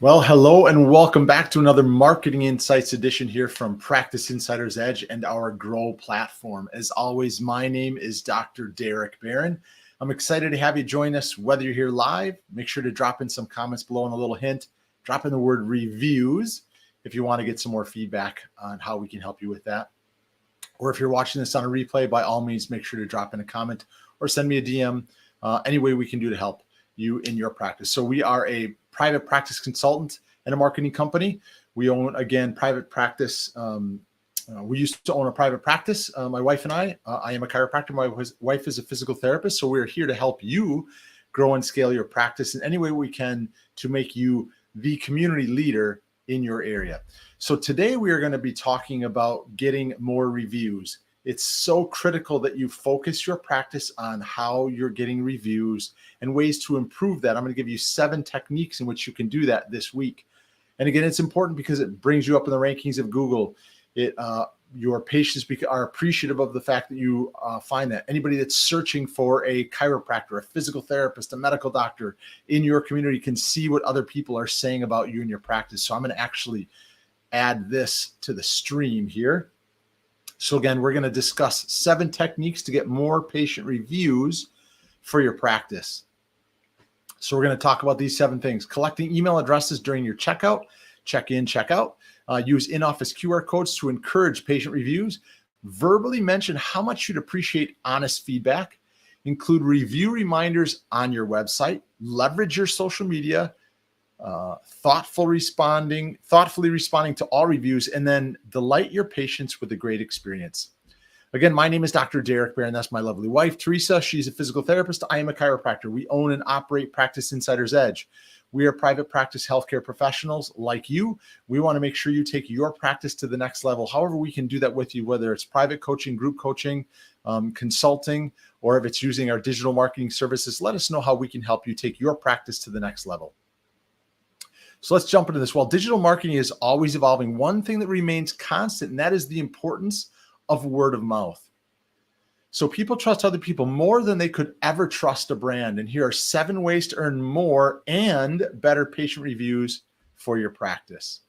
Well, hello and welcome back to another Marketing Insights edition here from Practice Insider's Edge and our Grow platform. As always, my name is Dr. Derek Barron. I'm excited to have you join us, whether you're here live. Make sure to drop in some comments below and a little hint. Drop in the word reviews if you want to get some more feedback on how we can help you with that. Or if you're watching this on a replay, by all means, make sure to drop in a comment or send me a DM. Any way we can do to help you in your practice. So we are a private practice consultant and a marketing company. We own, again, private practice. We used to own a private practice, my wife and I. I am a chiropractor. My wife is a physical therapist. So we're here to help you grow and scale your practice in any way we can to make you the community leader in your area. So today we are going to be talking about getting more reviews. It's so critical that you focus your practice on how you're getting reviews and ways to improve that. I'm going to give you 7 techniques in which you can do that this week. And again, it's important because it brings you up in the rankings of Google. Your patients are appreciative of the fact that you find that. Anybody that's searching for a chiropractor, a physical therapist, a medical doctor in your community can see what other people are saying about you and your practice. So I'm going to actually add this to the stream here. So again, we're going to discuss 7 techniques to get more patient reviews for your practice. So we're going to talk about these 7 things. Collecting email addresses during your checkout, check-in, check-out. Use in-office QR codes to encourage patient reviews. Verbally mention how much you'd appreciate honest feedback. Include review reminders on your website. Leverage your social media. Thoughtfully responding to all reviews, and then delight your patients with a great experience. Again, my name is Dr. Derek Barron. That's my lovely wife, Teresa. She's a physical therapist. I am a chiropractor. We own and operate Practice Insider's Edge. We are private practice healthcare professionals like you. We want to make sure you take your practice to the next level. However, we can do that with you, whether it's private coaching, group coaching, consulting, or if it's using our digital marketing services. Let us know how we can help you take your practice to the next level. So let's jump into this. While digital marketing is always evolving, one thing that remains constant, and that is the importance of word of mouth. So people trust other people more than they could ever trust a brand. And here are 7 ways to earn more and better patient reviews for your practice.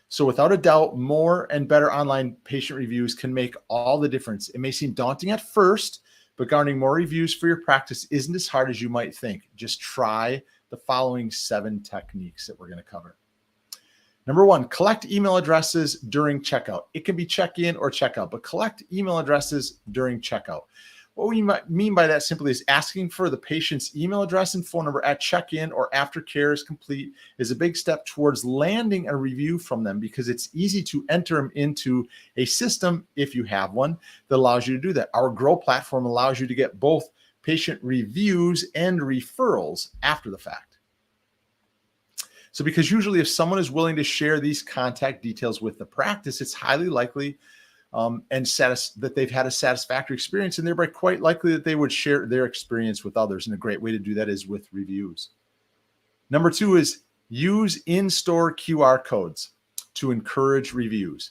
So without a doubt, more and better online patient reviews can make all the difference. It may seem daunting at first, but garnering more reviews for your practice isn't as hard as you might think. Just try the following 7 techniques that we're going to cover. Number 1, collect email addresses during checkout. It can be check-in or checkout, but collect email addresses during checkout. What we might mean by that simply is asking for the patient's email address and phone number at check-in or after care is complete is a big step towards landing a review from them, because it's easy to enter them into a system, if you have one, that allows you to do that. Our Grow platform allows you to get both patient reviews and referrals after the fact. So because usually if someone is willing to share these contact details with the practice, it's highly likely that they've had a satisfactory experience, and thereby quite likely that they would share their experience with others. And a great way to do that is with reviews. Number 2 is use in-store QR codes to encourage reviews.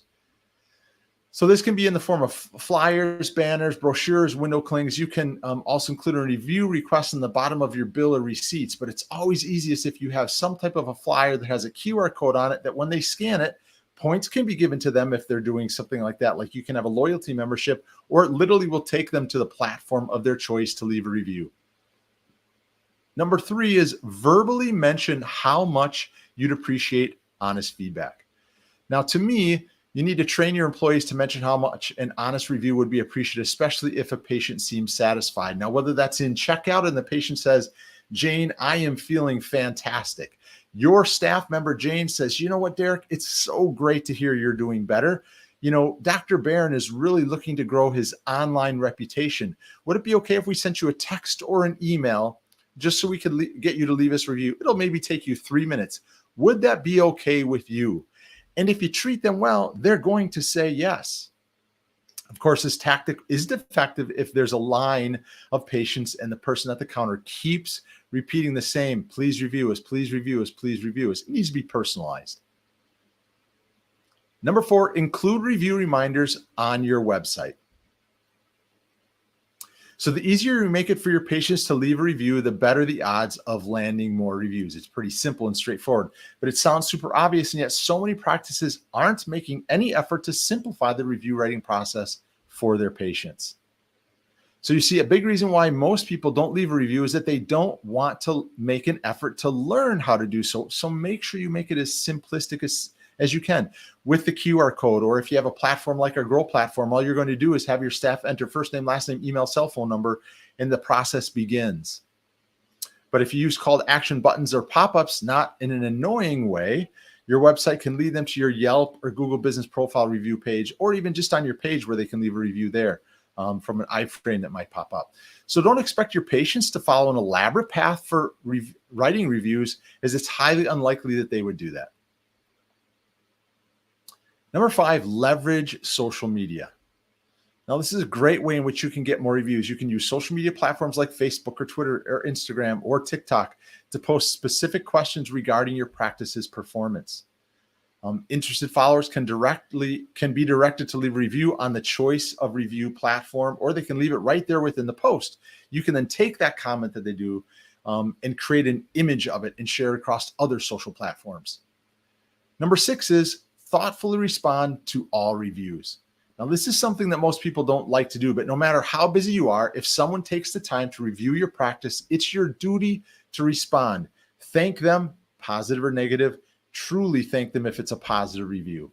So this can be in the form of flyers, banners, brochures, window clings. You can also include a review request in the bottom of your bill or receipts, but it's always easiest if you have some type of a flyer that has a QR code on it that when they scan it, points can be given to them if they're doing something like that. Like you can have a loyalty membership, or it literally will take them to the platform of their choice to leave a review. Number 3 is verbally mention how much you'd appreciate honest feedback. Now, to me, you need to train your employees to mention how much an honest review would be appreciated, especially if a patient seems satisfied. Now, whether that's in checkout and the patient says, Jane, I am feeling fantastic. Your staff member, Jane, says, you know what, Derek, it's so great to hear you're doing better. You know, Dr. Barron is really looking to grow his online reputation. Would it be okay if we sent you a text or an email just so we could get you to leave us a review? It'll maybe take you 3 minutes. Would that be okay with you? And if you treat them well, they're going to say yes. Of course, this tactic is effective if there's a line of patients and the person at the counter keeps repeating the same, please review us, please review us, please review us. It needs to be personalized. Number 4, include review reminders on your website. So the easier you make it for your patients to leave a review, the better the odds of landing more reviews. It's pretty simple and straightforward, but it sounds super obvious, and yet so many practices aren't making any effort to simplify the review writing process for their patients. So you see, a big reason why most people don't leave a review is that they don't want to make an effort to learn how to do so. So make sure you make it as simplistic as you can with the QR code, or if you have a platform like our Grow platform, all you're going to do is have your staff enter first name, last name, email, cell phone number, and the process begins. But if you use call to action buttons or pop-ups, not in an annoying way, your website can lead them to your Yelp or Google Business Profile review page, or even just on your page where they can leave a review there. From an iframe that might pop up. So don't expect your patients to follow an elaborate path for writing reviews, as it's highly unlikely that they would do that. Number 5, leverage social media. Now, this is a great way in which you can get more reviews. You can use social media platforms like Facebook or Twitter or Instagram or TikTok to post specific questions regarding your practice's performance. Interested followers can be directed to leave a review on the choice of review platform, or they can leave it right there within the post. You can then take that comment that they do and create an image of it and share it across other social platforms. Number 6 is thoughtfully respond to all reviews. Now, this is something that most people don't like to do, but no matter how busy you are, if someone takes the time to review your practice, it's your duty to respond. Thank them, positive or negative. Truly thank them if it's a positive review.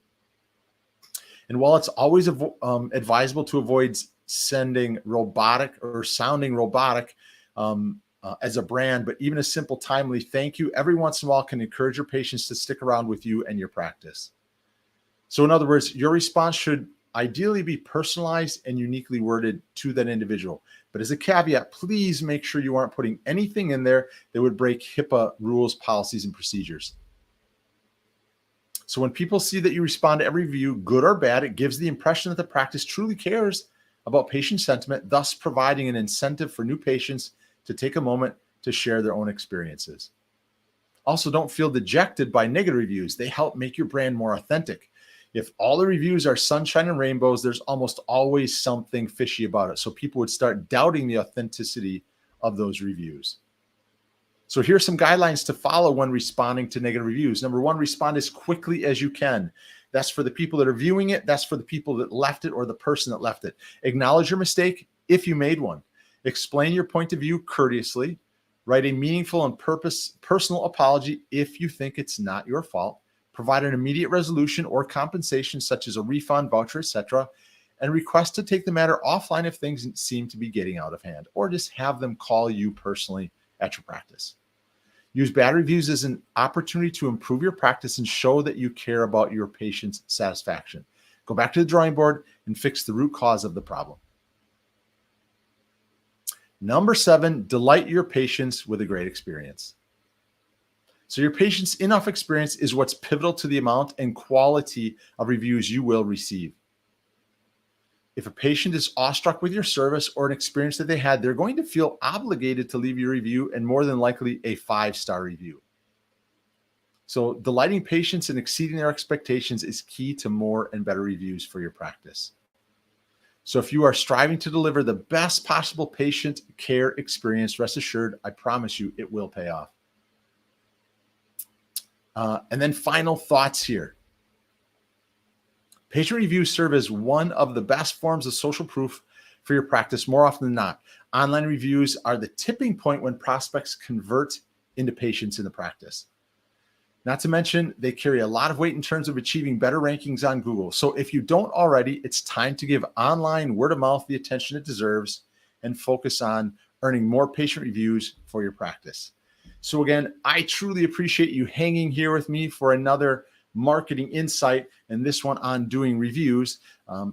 And while it's always advisable to avoid sending robotic or sounding robotic as a brand, but even a simple timely thank you every once in a while can encourage your patients to stick around with you and your practice. So in other words, your response should ideally be personalized and uniquely worded to that individual. But as a caveat, please make sure you aren't putting anything in there that would break HIPAA rules, policies, and procedures. So when people see that you respond to every review, good or bad, it gives the impression that the practice truly cares about patient sentiment, thus providing an incentive for new patients to take a moment to share their own experiences. Also, don't feel dejected by negative reviews. They help make your brand more authentic. If all the reviews are sunshine and rainbows, there's almost always something fishy about it. So people would start doubting the authenticity of those reviews. So here's some guidelines to follow when responding to negative reviews. Number 1, respond as quickly as you can. That's for the people that are viewing it. That's for the people that left it or the person that left it. Acknowledge your mistake if you made one. Explain your point of view courteously. Write a meaningful and personal apology if you think it's not your fault. Provide an immediate resolution or compensation, such as a refund, voucher, etc., and request to take the matter offline if things seem to be getting out of hand, or just have them call you personally at your practice. Use bad reviews as an opportunity to improve your practice and show that you care about your patient's satisfaction. Go back to the drawing board and fix the root cause of the problem. Number 7, delight your patients with a great experience. So your patient's enough experience is what's pivotal to the amount and quality of reviews you will receive. If a patient is awestruck with your service or an experience that they had, they're going to feel obligated to leave you a review, and more than likely a 5-star review. So delighting patients and exceeding their expectations is key to more and better reviews for your practice. So if you are striving to deliver the best possible patient care experience, rest assured, I promise you it will pay off. And then final thoughts here. Patient reviews serve as one of the best forms of social proof for your practice more often than not. Online reviews are the tipping point when prospects convert into patients in the practice. Not to mention, they carry a lot of weight in terms of achieving better rankings on Google. So if you don't already, it's time to give online word of mouth the attention it deserves and focus on earning more patient reviews for your practice. So again, I truly appreciate you hanging here with me for another marketing insight, and this one on doing reviews.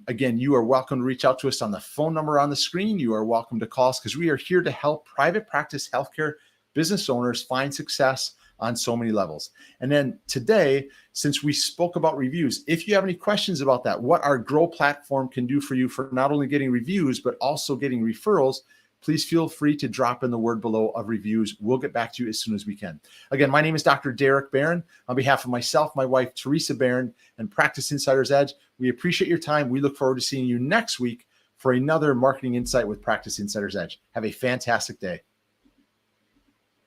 Again, you are welcome to reach out to us on the phone number on the screen. You are welcome to call us because we are here to help private practice healthcare business owners find success on so many levels. And then today, since we spoke about reviews, if you have any questions about that, what our Grow platform can do for you for not only getting reviews, but also getting referrals, please feel free to drop in the word below of reviews. We'll get back to you as soon as we can. Again, my name is Dr. Derek Barron. On behalf of myself, my wife, Teresa Barron, and Practice Insider's Edge, we appreciate your time. We look forward to seeing you next week for another marketing insight with Practice Insider's Edge. Have a fantastic day.